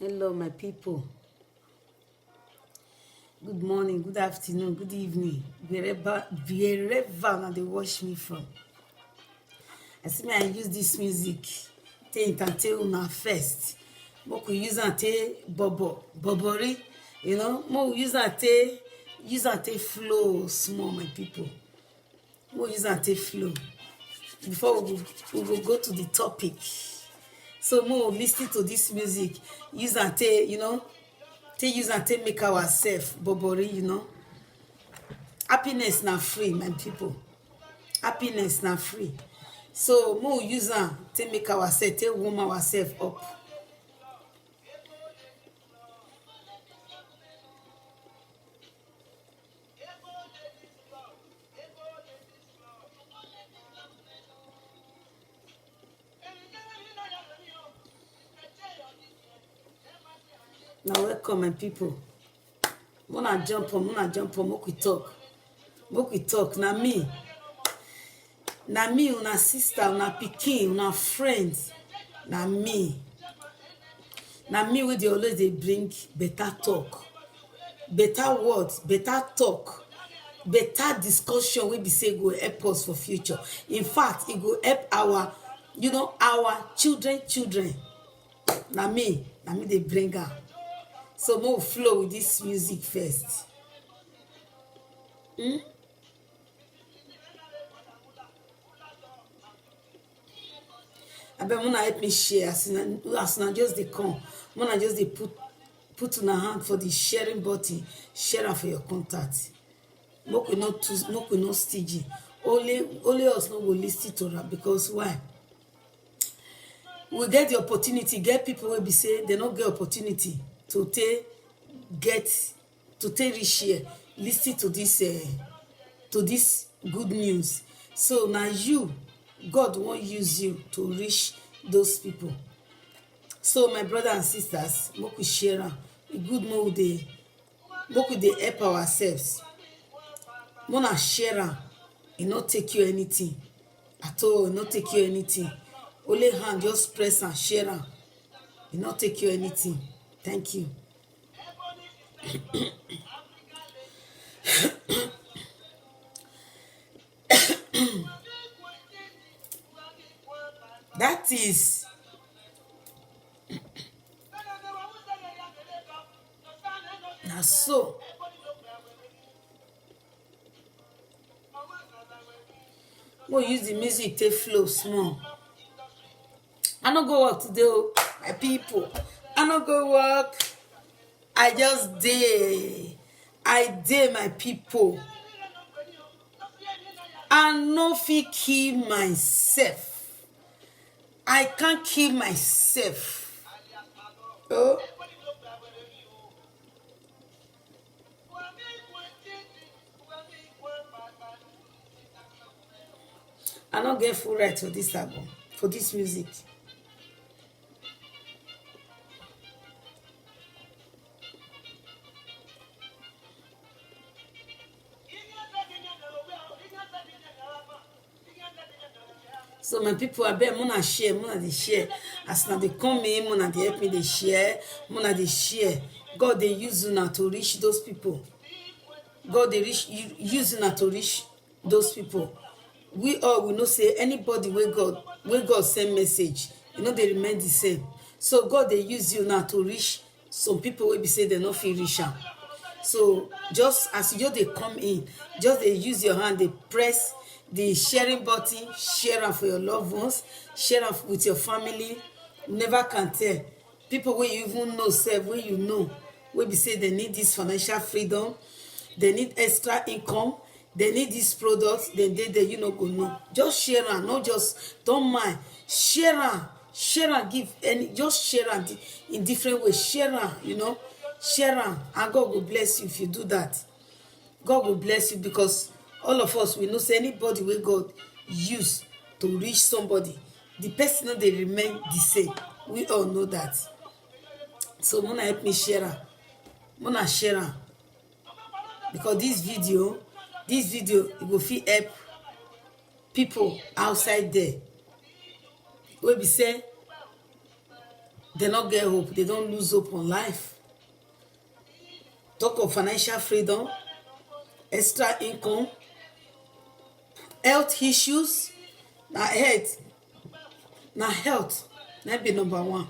Hello, my people. Good morning, good afternoon, good evening, wherever now they watch me from. I see me I use this music to entertain una first. Mo could use and take bobori, Mo use and take flow small, my people. Mo use and take flow. Before we will go to the topic. So mo listen to this music, use and take, take use and take make ourselves bobori. Happiness na free, my people. Happiness na free. So mo use am take make ourselves, take warm ourselves up. Now welcome, my people. Muna jump on, make we talk. Na me, una sister, una pikin, una friends. Na me wey dey always dey bring better talk, better words, better talk, better discussion wey be say go help us for future. In fact, e go help our children. Na me dey bring am. So mo flow with this music first. Abeg una help me share as una just dey come. Una just dey put una hand for the sharing button, share am for your contact. Make we no stingy. Only us no go listen to am, because why? We get the opportunity, get people wey be say they no get opportunity to take reach here, listen to this good news. So now God won't use you to reach those people. So my brothers and sisters, make we share am. E good make we dey help ourselves. Mona share am. E no take you anything at all. E no take you anything. Only hand, just press and share am. E no take you anything. Thank you. That is na so. We'll use the music take flow small. I no go work today, my people. I no go work. I just dey. My people. I no fit kill myself. I can't kill myself. Oh. I don't get full right for this album, for this music. So my people, I bet muna share. As now they come in, muna they help me they share. Muna they share. God they use you now to reach those people. God they use you now to reach those people. We all will not say anybody where God send message, they remain the same. So God they use you now to reach some people will be say they not feel reach am. So just as you they come in, just they use your hand, they press the sharing button, share am for your loved ones, share am with your family. You never can tell. People where you even know self, where you know, where be say they need this financial freedom, they need extra income, they need this product, then they go know. Just share am, not just don't mind. Share am, give any, just share am in different ways. Share am, share am, and God will bless you if you do that. God will bless you, because all of us, we know say anybody where God use to reach somebody, the person they remain the same. We all know that. So Mona help me share am. Mona share am, because this video it will fit help people outside there. We be say They not get hope. They don't lose hope on life. Talk of financial freedom, extra income, health issues. Na health na be number one.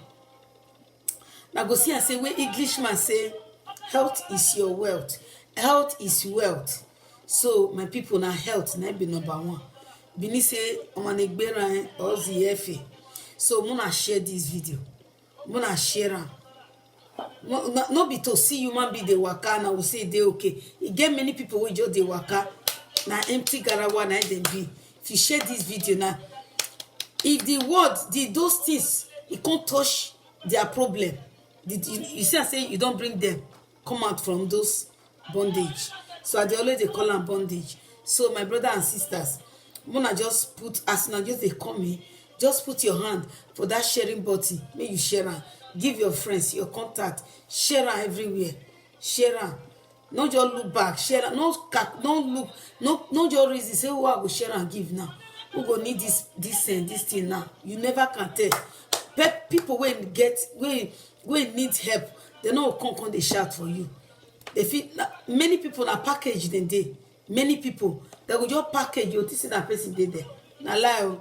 Na go see and say wey Englishman say health is your wealth. Health is wealth. So my people, na health na be number one. Bini say omanegbera or ziefe. So muna share this video. Muna share am. No be to see human being dey waka na we say dey okay. E get many people wey just dey waka na empty garawa na dem be. If you share this video now, if the word those things e can't touch their problem, you see I say you don't bring them come out from those bondage. So I dey always dey call am bondage. So my brother and sisters, muna just put as una just dey come in, just put your hand for that sharing button. Make you share am, give your friends, your contact, share am everywhere. Share am. No just look back, share am. No look, no just reason say who I go share and give now. Who go need this thing now? You never can tell. People when need help, they no come they shout for you. They feel many people na package dem dey. Many people they go just package you. This is that person dey there. Na lie.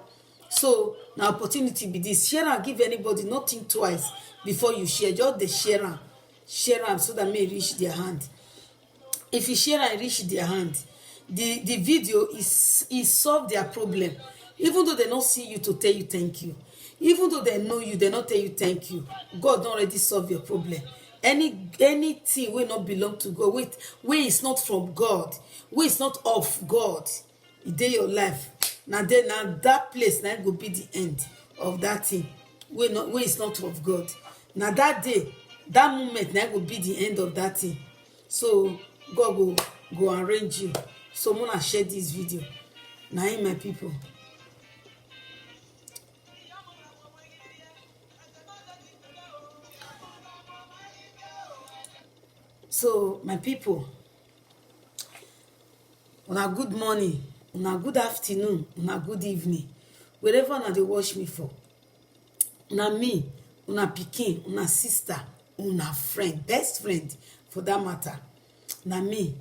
So na opportunity be this. Share and give anybody. Not think twice before you share. Just the share am so that may reach their hand. If you share and reach their hand, the video is solve their problem. Even though they don't see you to tell you thank you, even though they know you, they not tell you thank you. God don't already solve your problem. Anything will not belong to God. Where is not from God, where is not of God, it dey your life. Now that place now go be the end of that thing. Where is not of God. Now that day, that moment now go be the end of that thing. So God go arrange you. So I'm gonna share this video. Now in my people. So my people, una good morning, una good afternoon, una good evening, wherever una dey watch me for. Una me, una pikin, una sister, una friend, best friend for that matter. Na me.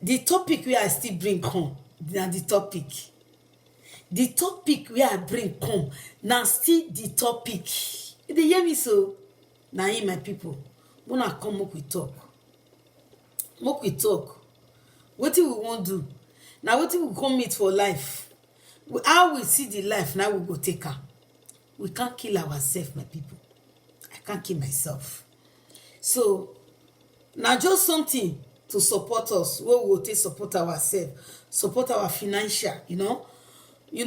The topic where I still bring come, na the topic. The topic where I bring come, now still the topic. You dey hear me so? Na in my people. Wanna come make we talk. Make we talk. Wetin we wan do? Na wetin we come meet for life. How we see the life now we go take am. We can't kill ourselves, my people. I can't kill myself. So now just something to support us, where we will take support ourselves, support our financial,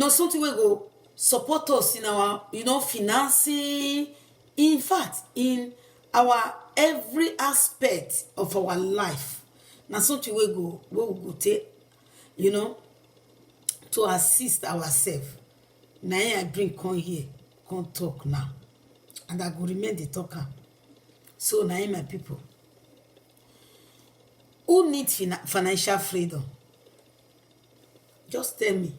something we go support us in our, financing, in fact, in our every aspect of our life. Now something we go take, to assist ourselves. Now I bring come here, come talk now. And I go remain the talker. So now my people, who needs financial freedom? Just tell me.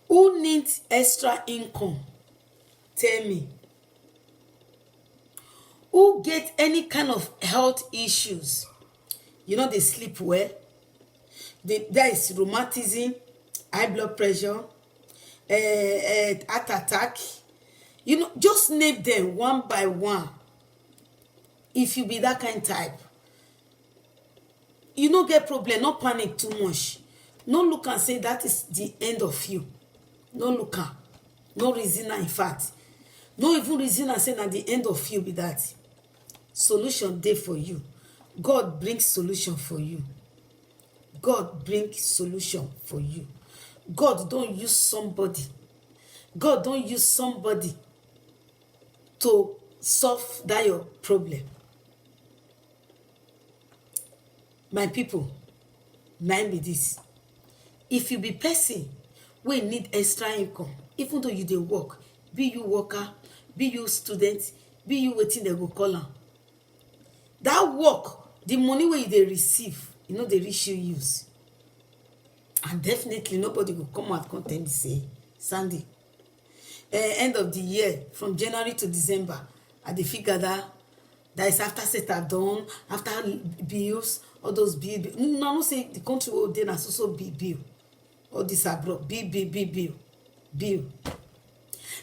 Who needs extra income? Tell me. Who get any kind of health issues? They sleep well. There is rheumatism, high blood pressure, heart attack. Just name them one by one. If you be that kind type, you no get problem, no panic too much. No look and say that is the end of you. No look and no reason, in fact. No even reason and say that the end of you be that. Solution there for you. God brings solution for you. God brings solution for you. God don't use somebody. God don't use somebody to solve that your problem. My people, mind me this. If you be person we need extra income, even though you dey work, be you worker, be you student, be you wetin they go call am. That work, the money where you dey receive, they reach you use. And definitely nobody will come out content say, Sandy, end of the year, from January to December, I dey figure that is after set are done, after bills, all those bill. No, say the country wey dey na so bill. All this abroad, bill.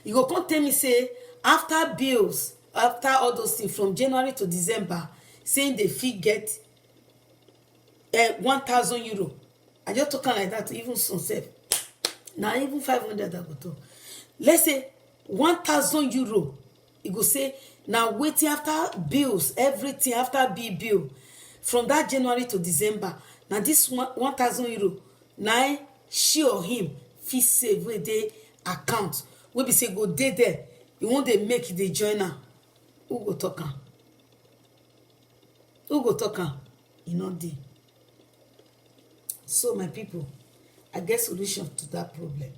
You go come tell me say after bills, after all those things from January to December, saying they fit get 1,000 euro. I just talk like that, even some self. Now even 500 I go talk. Let's say 1,000 euro. You go say now waiting after bills, everything after bill. From that January to December, now this 1,000 euro, now she or him fit save with the account. We be say go dey there. You want they make the joiner. Who go talk am? Who go talk am? You know dey. So my people, I get solution to that problem.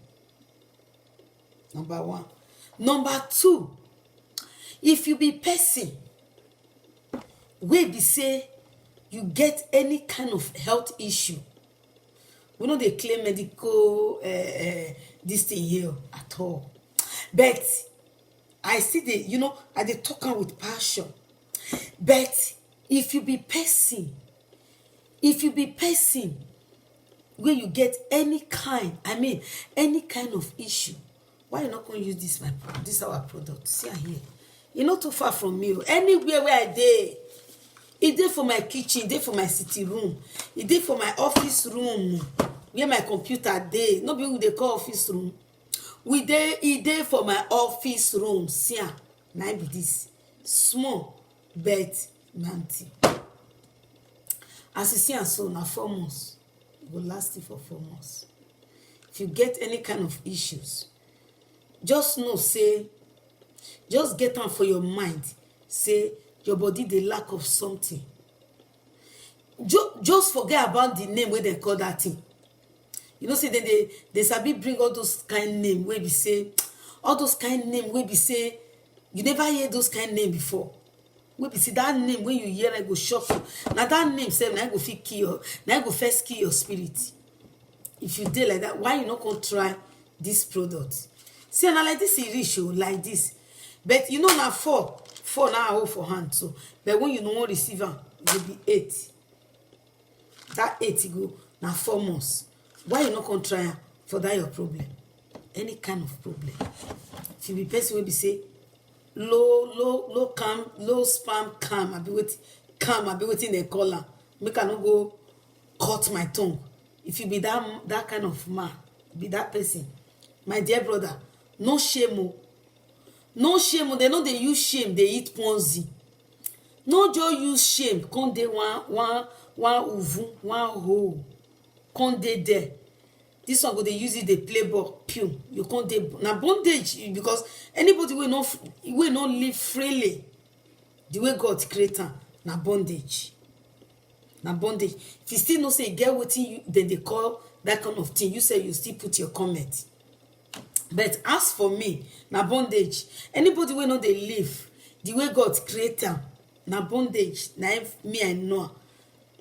Number one. Number two, if you be person wey be say you get any kind of health issue, we no dey claim medical this thing here at all, but I still dey, I dey talk am with passion. But if you be person where you get any kind of issue, why you not going to use this our product? See here, you not too far from me. Anywhere where I dey, it dey for my kitchen, it dey for my sitting room, it dey for my office room, where my computer dey. No be who they call office room. It dey for my office room. See, now be this small but mighty. As you see, and so now 4 months. It will last you for 4 months. If you get any kind of issues, just know, say, just get on for your mind, say your body the lack of something. Just forget about the name where they call that thing. Say they sabi bring all those kind name where we say, all those kind name where we say, you never hear those kind name before. Where we see that name when you hear, I go shock you. Now that name say, now I go fit kill you. Now I go first kill your spirit. If you did like that, why you not gonna try this product? See, now like this is rich, like this. But now 4 now I hold for hand. So, but when you know receive it will be 8. That 8 you go now 4 months. Why you not gonna try for that your problem? Any kind of problem. If you be person will be say low spam calm. I be waiting the collar. Make I not go cut my tongue. If you be that kind of man, be that person, my dear brother, no shame. No shame. They know they use shame. They eat Ponzi. No just use shame. Come dey one uvu, one hole. Come dey there. This one go they use it. They play ball. Pew. You can't dey na bondage, because anybody will not live freely the way God created am. Na bondage. Na bondage. If you still no say get wetin then they call that kind of thing, you say you still put your comment. But as for me, na bondage. Anybody will not they live the way God created am, na bondage. Na me I know.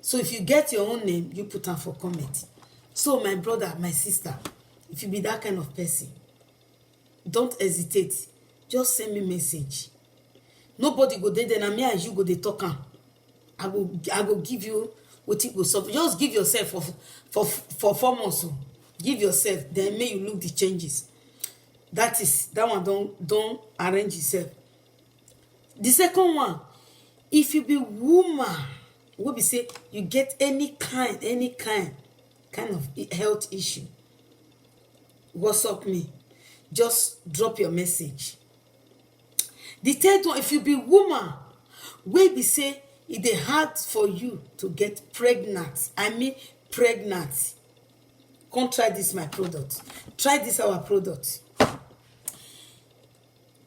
So if you get your own name, you put am for comment. So my brother, my sister, if you be that kind of person, don't hesitate. Just send me message. Nobody go there, then me and you go dey talk am. I go give you what it go solve. Just give yourself for 4 months. Give yourself, then may you look the changes. That one don't arrange yourself. The second one, if you be woman, we be say you get any kind of health issue, WhatsApp me. Just drop your message. The third one, if you be woman, we be say it is hard for you to get pregnant. Pregnant. Come try this my product. Try this our product.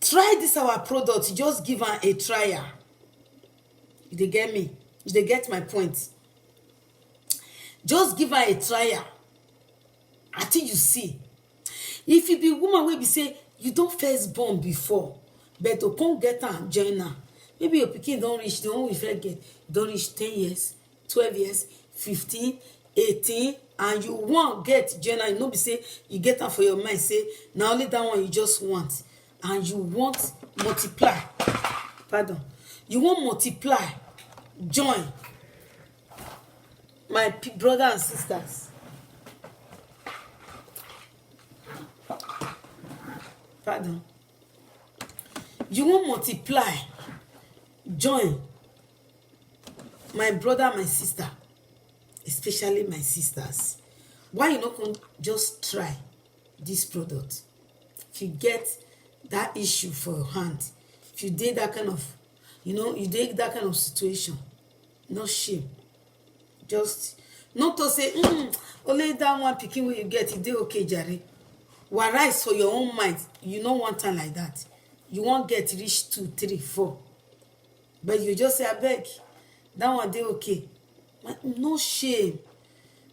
Try this our product. Just give her a trial. You dey get me? You dey get my point? Just give her a trial. Until you see. If you be woman, we be say you don't first born before, but to come get her and join her. Maybe your pikin don't reach, the one we first get, don't reach 10 years, 12 years, 15, 18, and you want get join her. You know, be say you get her for your mind, say now only that one you just want, and you want multiply. Pardon. You wan multiply, join. My brother and sisters. Pardon. You wan multiply, join. My brother, my sister, especially my sisters. Why you not come just try this product? If you get that issue for your hand, if you did that kind of, you did that kind of situation, no shame. Just not to say, only that one picking where you get it, they okay, Jerry. Whereas for your own mind, you don't want time like that. You won't get reach 2, 3, 4. But you just say, I beg, that one they okay. No shame.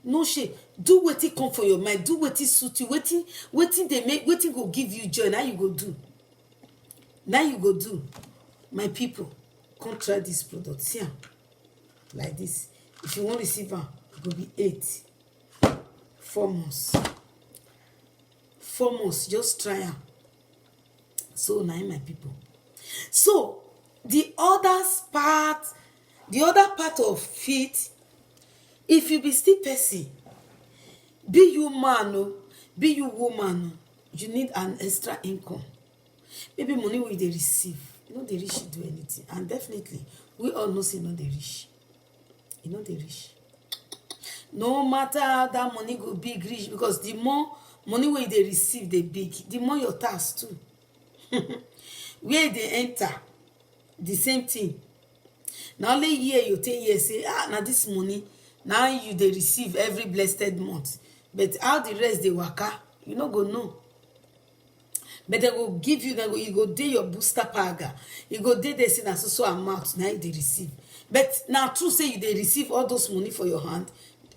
No shame. Do what it come for your mind. Do what it suit you. Waiting they make, waiting go give you joy. Now you go do. Now you go do. My people, come try this product. See am. Like this. If you want to receive am, it will be 8. 4 months. 4 months. Just try am. So now my people. So the other part of it, if you be still person, be you man o, be you woman o, you need an extra income. Maybe money wey they receive, they reach to do anything. And definitely, we all know say they reach. They reach. No matter how that money go big reach, because the more money wey they receive, they big, the more your tax too. Where they enter, the same thing. Now only year you take year say, now this money, now you they receive every blessed month. But how the rest they waka, you no go know. But they will give you, you go day your booster paga. You go day they say na so amount, now they receive. But now true say you they receive all those money for your hand.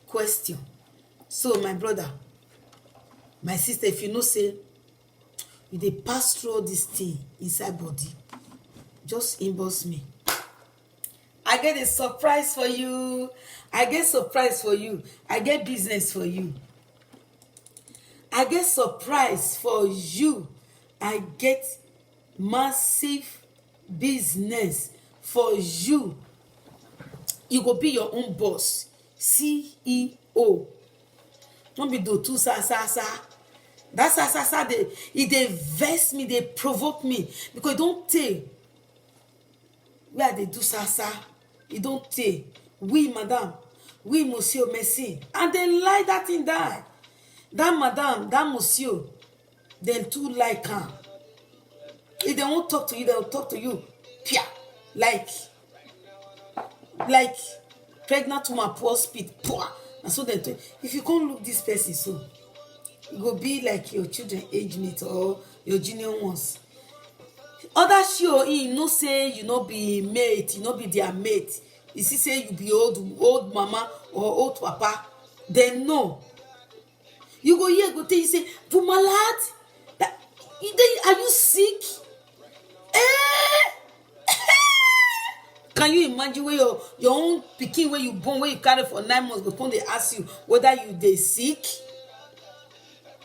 Question. So my brother, my sister, if you know say, you they pass through all this thing inside body, just inbox me. I get a surprise for you. I get surprise for you. I get business for you. I get surprise for you. I get massive business for you. You go be your own boss. CEO. Don't be do too sa. That sa, they vex me, they provoke me. Because it don't take. Where they do sa. It don't take. Oui, madame. Oui, monsieur, merci. And they like that in that. That madame, that monsieur, they too like her. If they won't talk to you, they'll talk to you. Pia. Like pregnant woman poor speed. Poor. And so they talk. If you can't look this person so, it will be like your children age mate or your junior ones. Other show you no say you no be mate, you no be their mate. You see say you be old mama or old papa. They know. You go here, go tell you say, Bumalad, are you sick? Can you imagine where your own pikin where you born, where you carry for 9 months, before they ask you whether you they sick?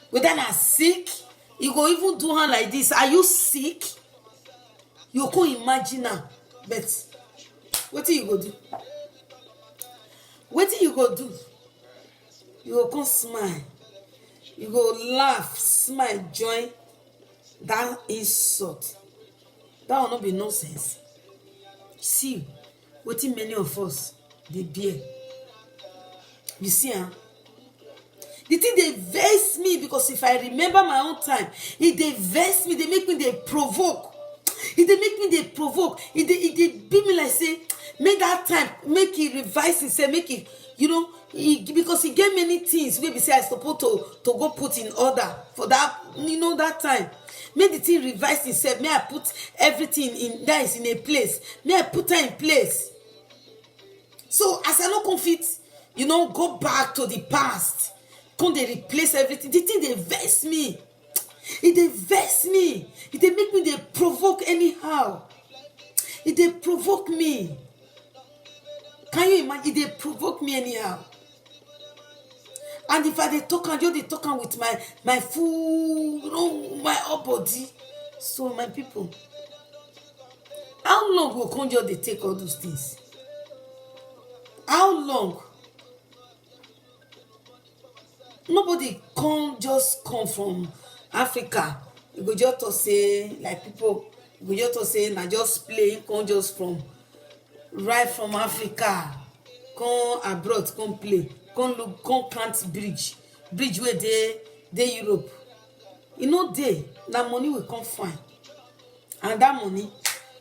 Whether not sick? You go even do her like this. Are you sick? You can't imagine now. But what do you go do? What do you go do? You go come smile. You go laugh, smile, join that insult. That will not be nonsense. See, what many of us they bear. You see, huh? The thing they vex me, because if I remember my own time, if they vex me, they make me they provoke. If they make me they provoke, if they beat me like say, make that time, make it revise himself, make it, because he gave many things where we say I supposed to go put in order for that, that time. Make the thing revise itself. May I put everything in that is in a place. May I put her in place. So as I no confit, go back to the past. Come they replace everything. The thing they vex me. It they vex me. It they make me they provoke anyhow. It they provoke me. Can you imagine? It they provoke me anyhow. And if I they talk and you they talk with my full, my whole body. So my people, how How long will conjure they take all those things? How long? Nobody just come from Africa. You go just to say, like people, you go just to say, na just play, come just from right from Africa, come abroad, come play, come look, come plant bridge where they Europe. You know they, that money will come fine. And that money,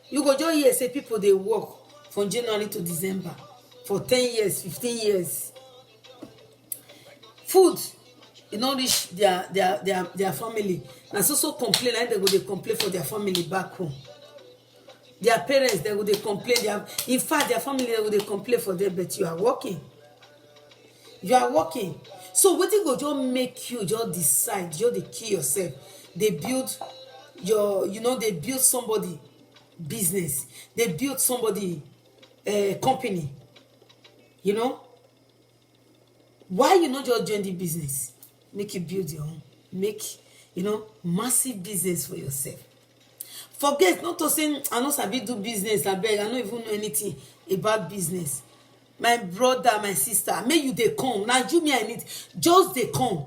you go just hear say people they work from January to December for 10 years, 15 years. Food, you know, reach their family. And so complain, and they go they complain for their family back home. Their parents, they go they complain. In fact, their family, they go they complain for them, but you are working. You are working. So what it go just make you just decide, just they kill yourself. They build your, you know, they build somebody business. They build somebody company. You know? Why you not just join the business? Make you build your own. Make, you know, massive business for yourself. Forget not to say, I know sabi do business, I beg, I don't even know anything about business. My brother, my sister, may you they come. Now you me I need, just they come.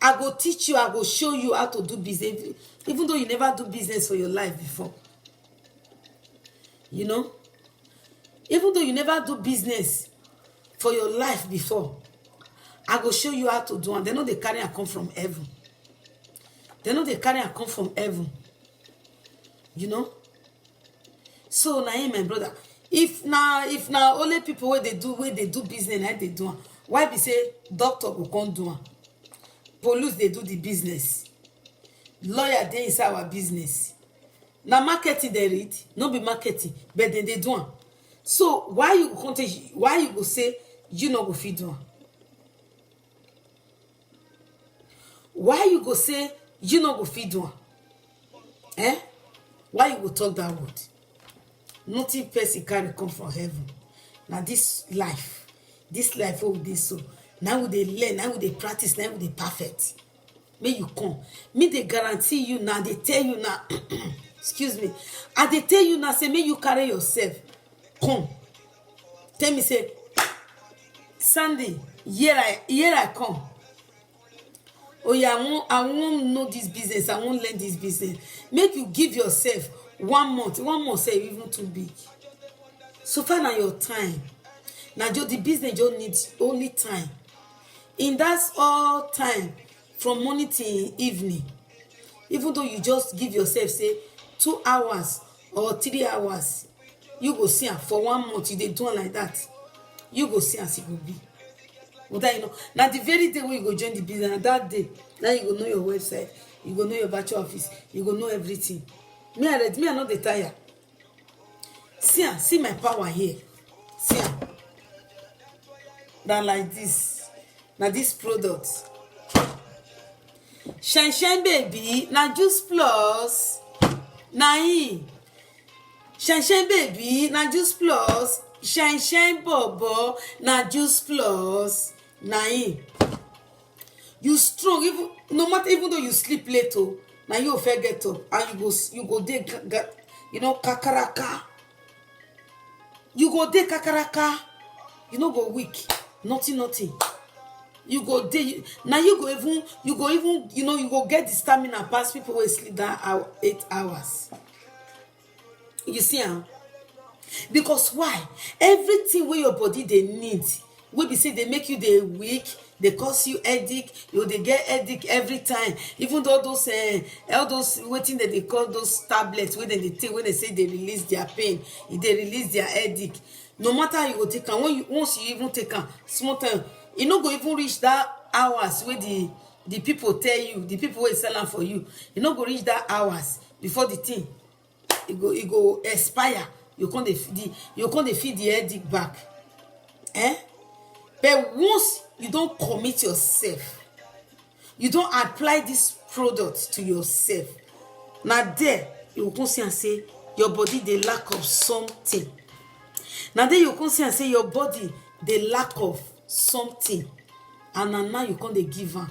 I go teach you, I go show you how to do business. Even though you never do business for your life before. You know? Even though you never do business for your life before, I go show you how to do. And they know they carry and come from heaven. They know they carry and come from heaven. You know? So now, my brother, if now only people where they do business, like they do, why be say doctor go come do? Police they do the business. Lawyer they inside our business. Now marketing they read, no be marketing, but then they do. So why you go say you no go fit do? Why you go say you no go fit do? Eh? Why you go talk that word? Nothing person carry come from heaven. Now this life will be so. Now we they learn, now we they practice, now we they perfect. May you come. Me they guarantee you now, they tell you now, excuse me, and they tell you now, say, may you carry yourself. Come. Tell me, say, Sunday, here I come. Oh yeah, I won't know this business. I won't learn this business. Make you give yourself 1 month. 1 month say even too big. So far now your time. Now the business just needs only time. In that all time, from morning till evening, even though you just give yourself say 2 hours or 3 hours, you go see her for 1 month. You dey do it like that. You go see as it will be. But that you know, now the very day when you go join the business, that day, now you go know your website, you go know your virtual office, you go know everything. Me I not the tire. See my power here. See that like this. Now this product. Shine baby, now Juice Plus. Now Shine baby, now Juice Plus. Shine bobo, now Juice Plus. Now you strong, even no matter even though you sleep late, oh, now you fair get up and you go there, you know, kakaraka. You go there kakaraka. You know go weak. Nothing. You go there. Now you go even, you know, you go get the stamina past people who sleep that 8 hours. You see, huh? Because why? Everything where your body they need, we be say they make you they weak, they cause you headache, they get headache every time. Even though those all those waiting that they call those tablets when they take when they say they release their pain, they release their headache. No matter how you go take them, once you even take them, small time, you no go even reach that hours where the people tell you, the people will sell them for you. You no go reach that hours before the thing it go expire. You can't feed the headache back. But once you don't commit yourself, you don't apply this product to yourself, now there you will see and say your body the lack of something. Now there you will see and say your body the lack of something, and now you can't give her.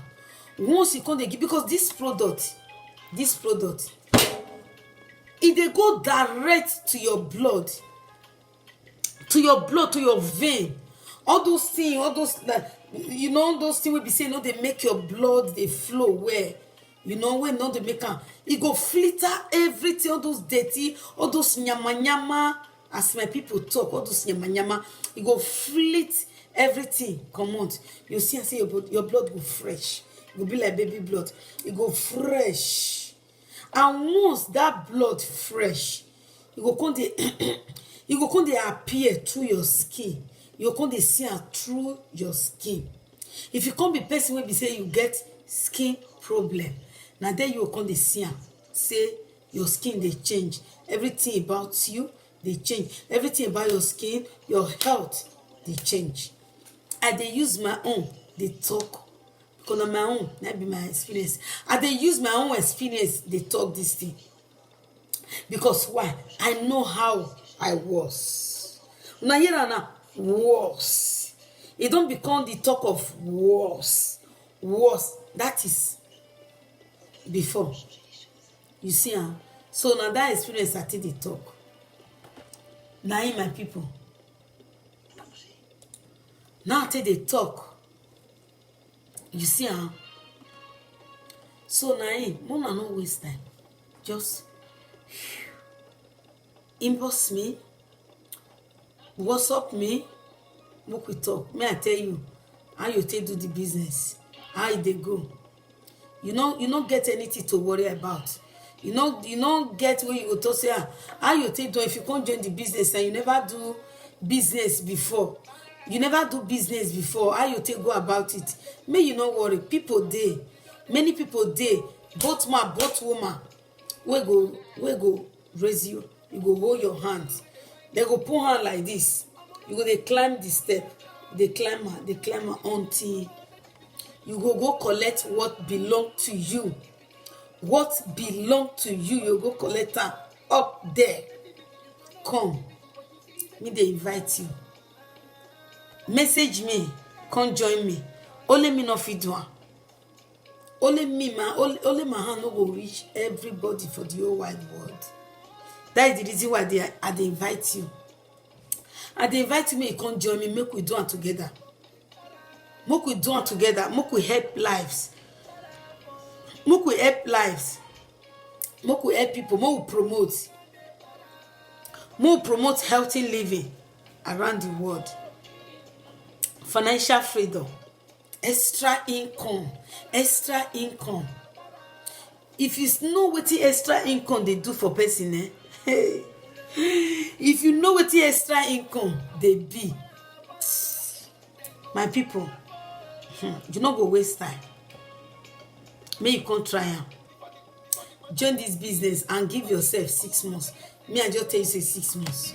Once you can't give, because this product, If they go direct to your blood, to your vein, all those things, all those those things will be saying, they make your blood they flow where, when they make them, it go filter everything, all those dirty, all those nyama nyama, as my people talk, all those nyama nyama, it go flit everything. Come on, you see, I say your blood go fresh. It go be like baby blood. It go fresh. And once that blood fresh, it go come you go come dey appear through your skin. You go come dey see am through your skin. If you come be person wey be say you get skin problem, na there you go come dey see am, say your skin dey change. Everything about you dey change. Everything about your skin, your health dey change. I dey use my own dey talk, because na my own, na be my experience. I dey use my own experience dey talk this thing. Because why? I know how I was. Now here and now, worse. It don't become the talk of worse. Worse. That is before. You see, so now that experience I take the talk. Now in my people. Now I take the talk. You see, so now Mona no waste time. Just inbox me, WhatsApp me, make we talk. May I tell you how you take do the business, how they go. You don't get anything to worry about. You don't get where you go to say how you take do. If you can't join the business and you never do business before, how you take go about it. May you not worry. People dey, many people dey, both man, both woman, we go raise you. You go hold your hands. They go put hand like this. You go, they climb the step. They climb until you go collect what belong to you. What belong to you, you go collect them up there. Come. Me, they invite you. Message me. Come join me. Only me no fit do am. Only me, only my hand no go reach everybody for the whole wide world. That is the reason why I invite you. They invite me, you come join me, make we do it together. Make we do it together. Make we help lives. Make we help lives. Make we help people. Make we promote. Make we promote healthy living around the world. Financial freedom. Extra income. Extra income. If you know what the extra income they do for person, if you know what the extra income they be, my people, you not go waste time. May you come try am. Join this business and give yourself 6 months. Me, I just tell you say 6 months.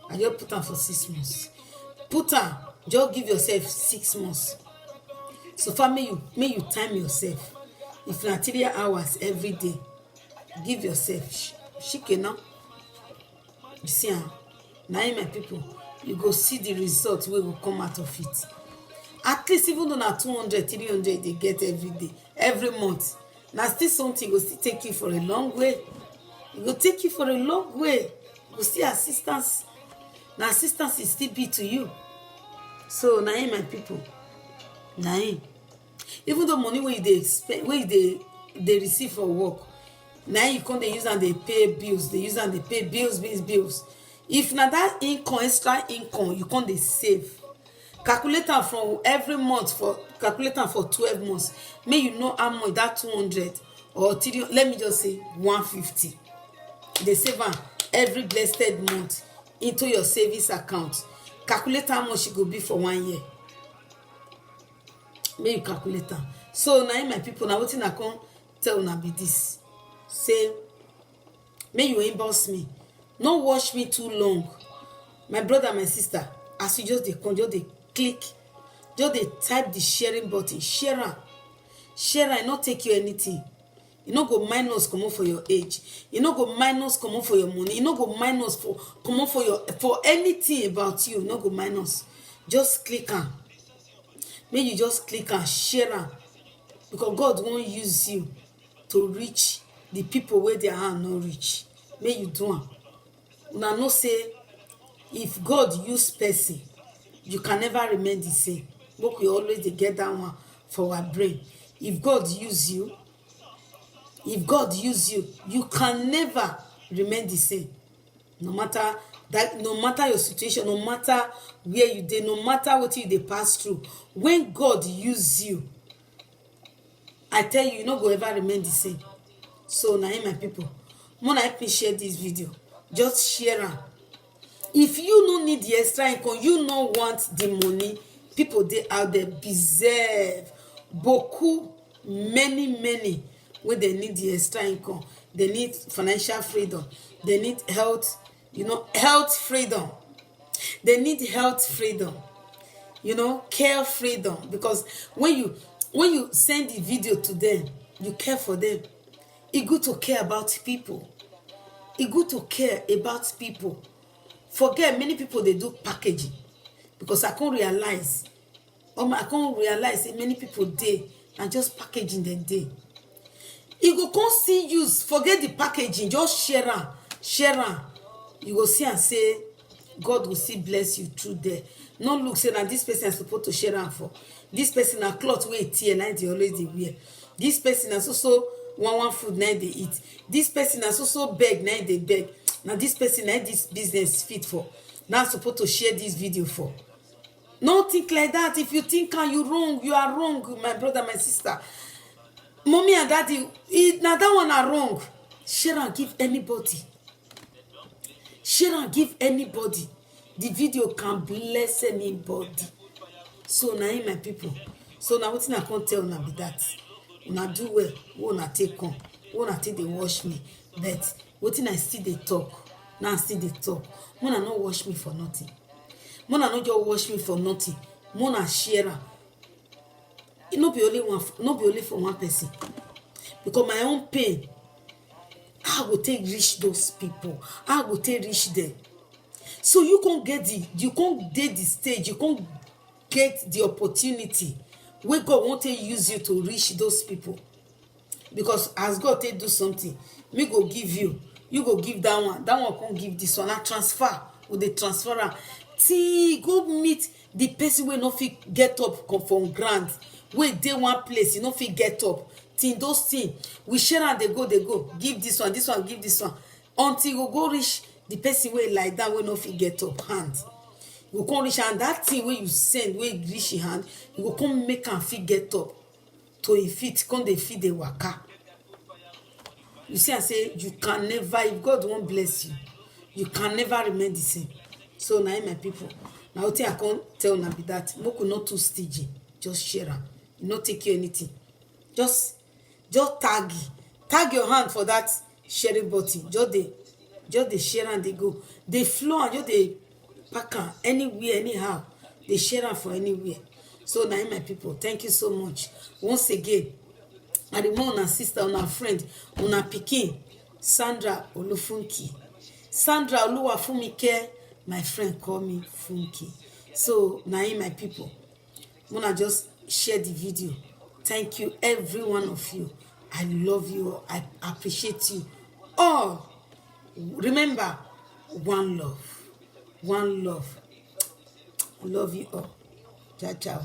I just put am for 6 months. Put am, just give yourself 6 months. So far, may you time yourself. If na 3 hours every day, give yourself shike now. You see, now my people, you go see the result wey will come out of it. At least even though na 200, 300 they get every day, every month, na still something go still take you for a long way. It go take you for a long way. You go see assistance. Na assistance is still be to you. So now my people, now even though money wey they expect, wey they receive for work, now you come they use and they pay bills. They use and they pay bills. If na that income, extra income, you come they save. Calculate am from every month calculate am for 12 months. May you know how much that 200 or 3, let me just say 150. They save am every blessed month into your savings account. Calculate how much it go be for 1 year. May you calculate am. So now my people, now wetin I come tell una be this. Say, may you inbox me. No watch me too long. My brother, my sister, as you just they come, just they click, just they type the sharing button. Share am. Share am, not take you anything. You no go minus come on for your age. You no go minus come on for your money. You no go minus come on for anything about you. You no go minus. Just click am. May you just click and share am, because God won't use you to reach the people where their hand no reach. make you do am. Una know say if God use person, you can never remain the same. Make we always dey get that one for our brain. If God use you, you can never remain the same. No matter that, no matter your situation, no matter where you dey, no matter what you dey pass through, when God use you, I tell you, you no go ever remain the same. So na my people, una help me share this video. Just share am. If you no need the extra income, you no want the money, people dey out there deserve beaucoup, many wey they need the extra income. They need financial freedom. They need health, health freedom. They need health freedom, care freedom. Because when you send the video to them, you care for them. It's good to care about people. It's good to care about people. Forget many people they do packaging, because I can't realize many people dey and just packaging them day. You go come see use, forget the packaging, just share am. You go see and say God will still bless you through there. No look say that this person is supposed to share am for. This person a cloth wey tear na dey always dey wear. This person is also one food na dey eat. This person is also beg na dey beg. Now this person na this business fit for. Now supposed to share this video for. No think like that. If you think you wrong, you are wrong, my brother, my sister. Mommy and daddy, now that one are wrong. Share and give anybody. Share and give anybody. The video can bless anybody. So now my people. So now what I can't tell now be that. Una do well, una take on, una take they wash me. But what I still they talk. Now I still they talk. Mona not wash me for nothing. Mona not just wash me for nothing. Mona share. It not be only for one person. Because my own pain, I will take reach those people. I will take reach them. So you can't get the stage, you can't get the opportunity where God won't use you to reach those people. Because as God take do something, me go give you go give that one can't give this one. I transfer with the transferer. See, go meet the person where no fit get up from ground. Where dey one place, you no fit get up. Till those things, we share and they go. Give this one, give this one. Until you go reach the person where like that, where no fit get up hand. You go come reach, and that thing where you send, where you reach your hand, you go come make am fit get up. To a fit, come dey fit the waka. You see, I say you can never, if God won't bless you, you can never remain the same. So now my people, now what I can't tell now be that Moku not too stingy. Just share am. You not take you anything. Just tag your hand for that sharing button. Just they share and they go. They flow and just they pack am anywhere, anyhow. They share am for anywhere. So now my people, thank you so much. Once again, I remember una sister, una friend, una pikin, Sandra Olufunki. Sandra Oluwafumike, my friend call me Funky. So now my people, Mona just share the video. Thank you, every one of you. I love you. I appreciate you all. Remember, one love. One love. I love you all. Ciao, ciao.